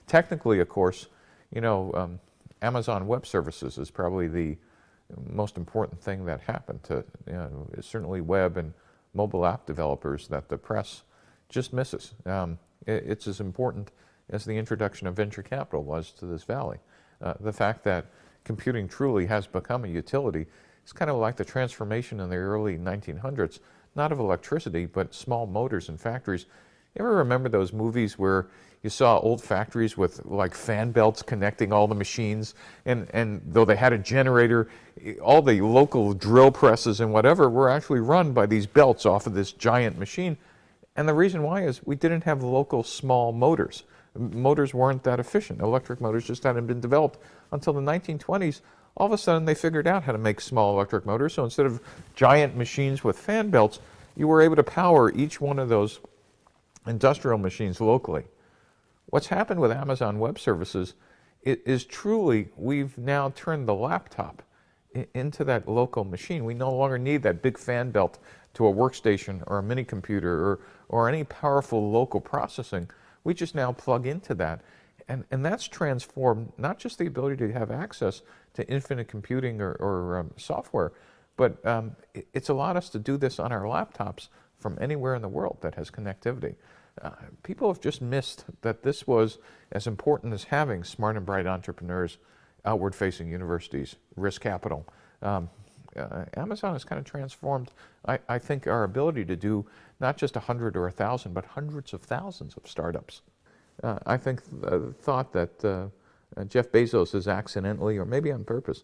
Technically, of course, Amazon Web Services is probably the most important thing that happened to certainly web and mobile app developers that the press just misses. It's as important as the introduction of venture capital was to this valley. The fact that computing truly has become a utility is kind of like the transformation in the early 1900s, not of electricity, but small motors in factories. You ever remember those movies where you saw old factories with like fan belts connecting all the machines, and though they had a generator, all the local drill presses and whatever were actually run by these belts off of this giant machine. And the reason why is we didn't have local small motors. Motors weren't that efficient. Electric motors just hadn't been developed until the 1920s. All of a sudden they figured out how to make small electric motors, so instead of giant machines with fan belts, you were able to power each one of those industrial machines locally. What's happened with Amazon Web Services is truly we've now turned the laptop into that local machine. We no longer need that big fan belt to a workstation or a mini computer or any powerful local processing. We just now plug into that. And that's transformed not just the ability to have access to infinite computing or software, but it's allowed us to do this on our laptops from anywhere in the world that has connectivity. People have just missed that this was as important as having smart and bright entrepreneurs, outward-facing universities, risk capital. Amazon has kind of transformed, I think, our ability to do not just 100 or 1,000, but hundreds of thousands of startups. I think the thought that Jeff Bezos has accidentally, or maybe on purpose,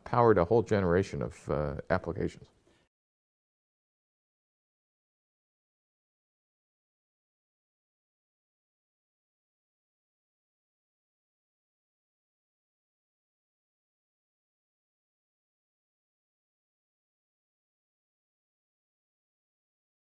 powered a whole generation of applications.